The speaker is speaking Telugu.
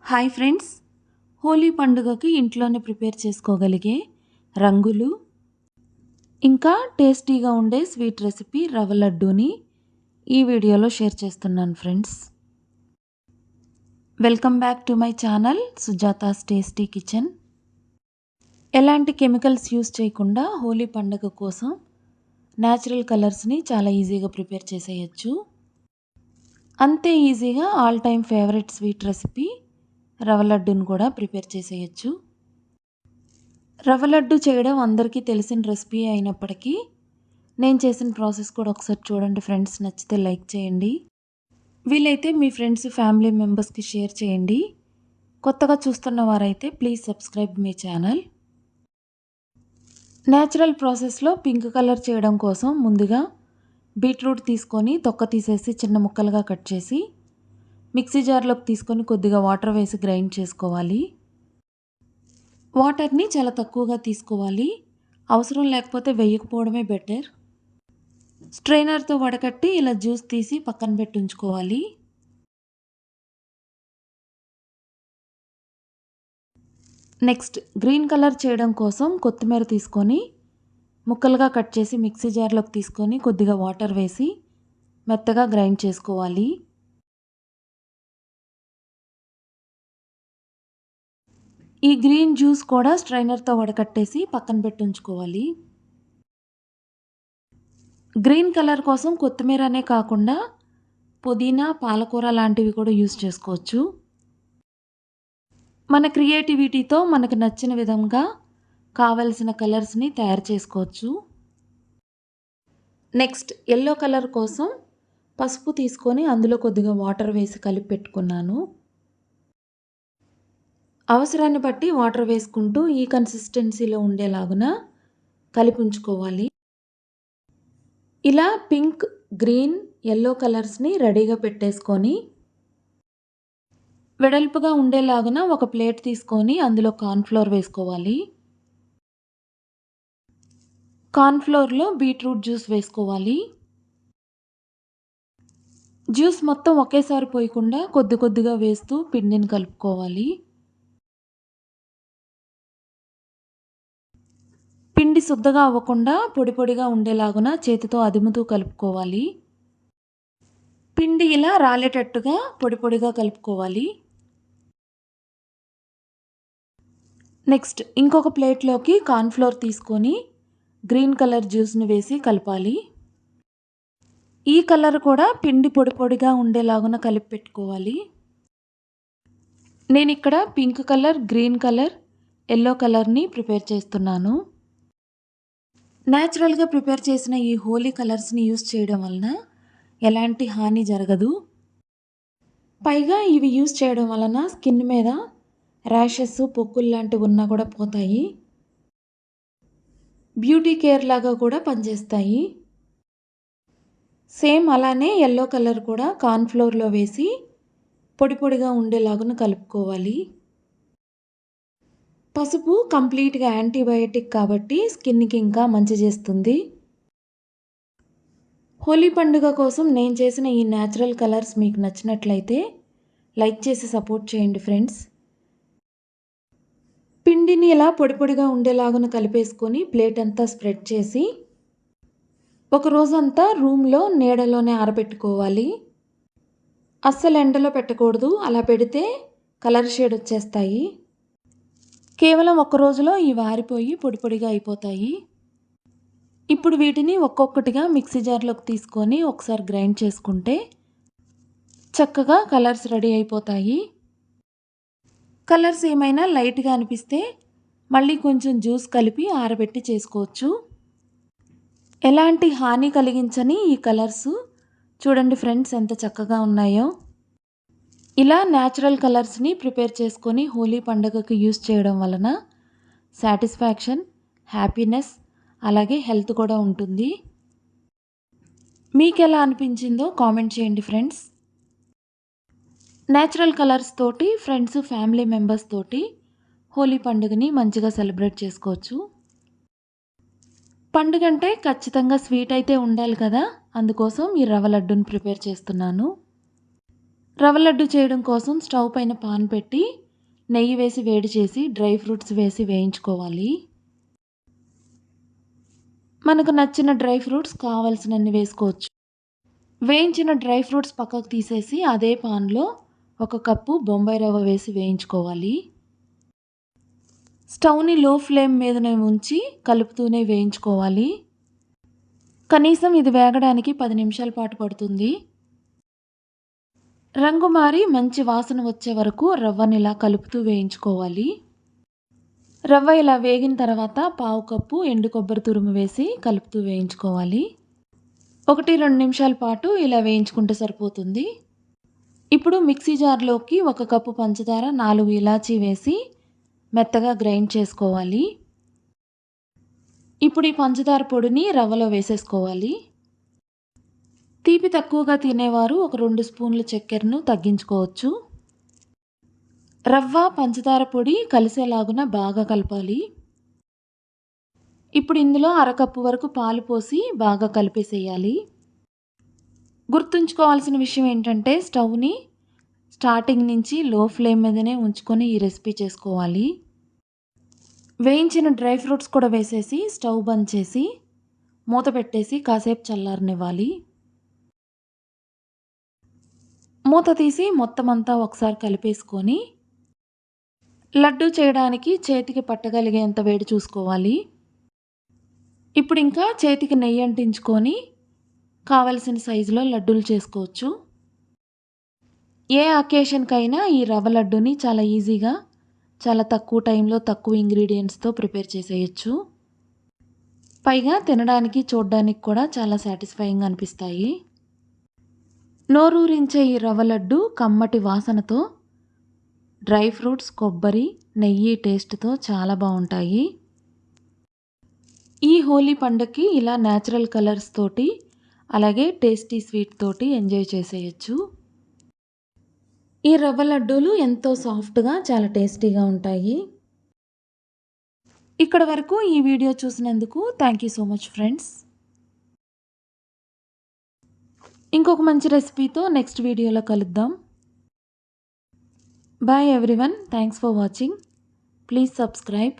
హాయ్ ఫ్రెండ్స్, హోలీ పండుగకి ఇంట్లోనే ప్రిపేర్ చేసుకోగలిగే రంగులు ఇంకా టేస్టీగా ఉండే స్వీట్ రెసిపీ రవ్వ లడ్డూని ఈ వీడియోలో షేర్ చేస్తున్నాను friends. Welcome back to my channel Sujata's tasty kitchen. ఎలాంటి కెమికల్స్ యూస్ చేయకుండా హోలీ పండుగ కోసం న్యాచురల్ కలర్స్ని చాలా ఈజీగా ప్రిపేర్ చేసేయచ్చు. అంతే ఈజీగా all time favourite sweet recipe రవ్వ లడ్డూని కూడా ప్రిపేర్ చేసేయచ్చు. రవ్వ లడ్డు చేయడం అందరికీ తెలిసిన రెసిపీ అయినప్పటికీ నేను చేసిన ప్రాసెస్ కూడా ఒకసారి చూడండి ఫ్రెండ్స్. నచ్చితే లైక్ చేయండి, వీలైతే మీ ఫ్రెండ్స్ ఫ్యామిలీ మెంబర్స్కి షేర్ చేయండి. కొత్తగా చూస్తున్న వారైతే please subscribe my channel. Natural ప్రాసెస్లో పింక్ కలర్ చేయడం కోసం ముందుగా బీట్రూట్ తీసుకొని తొక్క తీసేసి చిన్న ముక్కలుగా కట్ చేసి మిక్సీ జార్లోకి తీసుకొని కొద్దిగా వాటర్ వేసి గ్రైండ్ చేసుకోవాలి. వాటర్ని చాలా తక్కువగా తీసుకోవాలి, అవసరం లేకపోతే వేయకపోవడమే బెటర్. స్ట్రైనర్తో వడకట్టి ఇలా జ్యూస్ తీసి పక్కన పెట్టి ఉంచుకోవాలి. నెక్స్ట్ గ్రీన్ కలర్ చేయడం కోసం కొత్తిమీర తీసుకొని ముక్కలుగా కట్ చేసి మిక్సీ జార్లోకి తీసుకొని కొద్దిగా వాటర్ వేసి మెత్తగా గ్రైండ్ చేసుకోవాలి. ఈ గ్రీన్ జ్యూస్ కూడా స్ట్రైనర్తో వడకట్టేసి పక్కన పెట్టి ఉంచుకోవాలి. గ్రీన్ కలర్ కోసం కొత్తిమీరనే కాకుండా పుదీనా, పాలకూర లాంటివి కూడా యూస్ చేసుకోవచ్చు. మన క్రియేటివిటీతో మనకు నచ్చిన విధంగా కావలసిన కలర్స్ని తయారు చేసుకోవచ్చు. నెక్స్ట్ ఎల్లో కలర్ కోసం పసుపు తీసుకొని అందులో కొద్దిగా వాటర్ వేసి కలిపి పెట్టుకున్నాను. అవసరాన్ని బట్టి వాటర్ వేసుకుంటూ ఈ కన్సిస్టెన్సీలో ఉండేలాగున కలిపి ఉంచుకోవాలి. ఇలా పింక్, గ్రీన్, ఎల్లో కలర్స్ని రెడీగా పెట్టేసుకొని వెడల్పుగా ఉండేలాగున ఒక ప్లేట్ తీసుకొని అందులో కార్న్ఫ్లోర్ వేసుకోవాలి. కార్న్ఫ్లోర్లో బీట్రూట్ జ్యూస్ వేసుకోవాలి. జ్యూస్ మొత్తం ఒకేసారి పోయకుండా కొద్ది కొద్దిగా వేస్తూ పిండిని కలుపుకోవాలి. పిండి శుద్ధగా అవ్వకుండా పొడి పొడిగా ఉండేలాగున చేతితో అదుముతూ కలుపుకోవాలి. పిండి ఇలా రాలేటట్టుగా పొడి పొడిగా కలుపుకోవాలి. నెక్స్ట్ ఇంకొక ప్లేట్లోకి కార్న్ఫ్లోర్ తీసుకొని గ్రీన్ కలర్ జ్యూస్ని వేసి కలపాలి. ఈ కలర్ కూడా పిండి పొడి పొడిగా ఉండేలాగున కలిపి పెట్టుకోవాలి. నేను ఇక్కడ pink colour, green colour, yellow కలర్ని ప్రిపేర్ చేస్తున్నాను. న్యాచురల్గా ప్రిపేర్ చేసిన ఈ హోలీ కలర్స్ని యూస్ చేయడం వలన ఎలాంటి హాని జరగదు. పైగా ఇవి యూస్ చేయడం వలన స్కిన్ మీద ర్యాషెస్, పొక్కులు లాంటివి ఉన్నా కూడా పోతాయి. బ్యూటీ కేర్ లాగా కూడా పనిచేస్తాయి. సేమ్ అలానే ఎల్లో కలర్ కూడా కార్న్ఫ్లోర్లో వేసి పొడి పొడిగా ఉండేలాగున కలుపుకోవాలి. పసుపు కంప్లీట్గా యాంటీబయాటిక్ కాబట్టి స్కిన్కి ఇంకా మంచి చేస్తుంది. హోలీ పండుగ కోసం నేను చేసిన ఈ న్యాచురల్ కలర్స్ మీకు నచ్చినట్లయితే లైక్ చేసి సపోర్ట్ చేయండి ఫ్రెండ్స్. పిండిని ఇలా పొడి పొడిగా ఉండేలాగున కలిపేసుకొని ప్లేట్ అంతా స్ప్రెడ్ చేసి ఒక రోజంతా రూమ్లో నీడలోనే ఆరబెట్టుకోవాలి. అస్సలు ఎండలో పెట్టకూడదు, అలా పెడితే కలర్ షేడ్ వచ్చేస్తాయి. కేవలం ఒక్క రోజులో ఇవి ఆరిపోయి పొడి పొడిగా అయిపోతాయి. ఇప్పుడు వీటిని ఒక్కొక్కటిగా మిక్సీ జార్లోకి తీసుకొని ఒకసారి గ్రైండ్ చేసుకుంటే చక్కగా కలర్స్ రెడీ అయిపోతాయి. కలర్స్ ఏమైనా లైట్గా అనిపిస్తే మళ్ళీ కొంచెం జ్యూస్ కలిపి ఆరబెట్టి చేసుకోవచ్చు. ఎలాంటి హాని కలిగించని ఈ కలర్స్ చూడండి ఫ్రెండ్స్ ఎంత చక్కగా ఉన్నాయో. ఇలా న్యాచురల్ కలర్స్ని ప్రిపేర్ చేసుకొని హోలీ పండుగకి యూస్ చేయడం వలన సాటిస్ఫాక్షన్, హ్యాపీనెస్, అలాగే హెల్త్ కూడా ఉంటుంది. మీకు ఎలా అనిపించిందో కామెంట్ చేయండి ఫ్రెండ్స్. న్యాచురల్ కలర్స్ తోటి ఫ్రెండ్స్, ఫ్యామిలీ మెంబర్స్ తోటి హోలీ పండుగని మంచిగా సెలబ్రేట్ చేసుకోవచ్చు. పండుగ అంటే ఖచ్చితంగా స్వీట్ అయితే ఉండాలి కదా, అందుకోసం ఈ రవ్వ లడ్డూని ప్రిపేర్ చేస్తున్నాను. రవ్వ లడ్డు చేయడం కోసం స్టవ్ పైన పాన్ పెట్టి నెయ్యి వేసి వేడి చేసి డ్రై ఫ్రూట్స్ వేసి వేయించుకోవాలి. మనకు నచ్చిన డ్రై ఫ్రూట్స్ కావాల్సినన్ని వేసుకోవచ్చు. వేయించిన డ్రై ఫ్రూట్స్ పక్కకు తీసేసి అదే పాన్లో 1 కప్పు బొంబాయి రవ్వ వేసి వేయించుకోవాలి. స్టవ్‌ని లో ఫ్లేమ్ మీదనే ఉంచి కలుపుతూనే వేయించుకోవాలి. కనీసం ఇది వేగడానికి 10 నిమిషాల పాటు పడుతుంది. రంగు మారి మంచి వాసన వచ్చే వరకు రవ్వని ఇలా కలుపుతూ వేయించుకోవాలి. రవ్వ ఇలా వేగిన తర్వాత పావు కప్పు ఎండు కొబ్బరి తురుము వేసి కలుపుతూ వేయించుకోవాలి. 1-2 నిమిషాల పాటు ఇలా వేయించుకుంటే సరిపోతుంది. ఇప్పుడు మిక్సీ జార్లోకి 1 కప్పు పంచదార, 4 ఇలాచీ వేసి మెత్తగా గ్రైండ్ చేసుకోవాలి. ఇప్పుడు ఈ పంచదార పొడిని రవ్వలో వేసేసుకోవాలి. తీపి తక్కువగా తినేవారు ఒక 2 స్పూన్ల చక్కెరను తగ్గించుకోవచ్చు. రవ్వ, పంచదార పొడి కలిసేలాగున బాగా కలపాలి. ఇప్పుడు ఇందులో అరకప్పు వరకు పాలు పోసి బాగా కలిపేసేయాలి. గుర్తుంచుకోవాల్సిన విషయం ఏంటంటే స్టవ్‌ని స్టార్టింగ్ నుంచి లో ఫ్లేమ్ మీదనే ఉంచుకొని ఈ రెసిపీ చేసుకోవాలి. వేయించిన డ్రై ఫ్రూట్స్ కూడా వేసేసి స్టవ్ బంద్ చేసి మూత పెట్టేసి కాసేపు చల్లారనివ్వాలి. మూత తీసి మొత్తం అంతా ఒకసారి కలిపేసుకొని లడ్డు చేయడానికి చేతికి పట్టగలిగేంత వేడి చూసుకోవాలి. ఇప్పుడు ఇంకా చేతికి నెయ్యి అంటించుకొని కావలసిన సైజులో లడ్డూలు చేసుకోవచ్చు. ఏ అకేషన్‌కైనా ఈ రవ్వ లడ్డూని చాలా ఈజీగా, చాలా తక్కువ టైంలో తక్కువ ఇంగ్రీడియెంట్స్‌తో ప్రిపేర్ చేసేయొచ్చు. పైగా తినడానికి, చూడడానికి కూడా చాలా సాటిస్ఫైయింగ్‌గా అనిపిస్తాయి. నోరూరించే ఈ రవ్వ లడ్డు కమ్మటి వాసనతో, డ్రై ఫ్రూట్స్, కొబ్బరి, నెయ్యి టేస్ట్‌తో చాలా బాగుంటాయి. ఈ హోలీ పండగకి ఇలా న్యాచురల్ కలర్స్ తోటి అలాగే టేస్టీ స్వీట్ తోటి ఎంజాయ్ చేసేయచ్చు. ఈ రవ్వ లడ్డూలు ఎంతో సాఫ్ట్‌గా చాలా టేస్టీగా ఉంటాయి. ఇక్కడ వరకు ఈ వీడియో చూసినందుకు thank you so much friends. ఇంకొక మంచి రెసిపీతో నెక్స్ట్ వీడియోలో కలుద్దాం. Bye everyone. Thanks for watching. Please subscribe.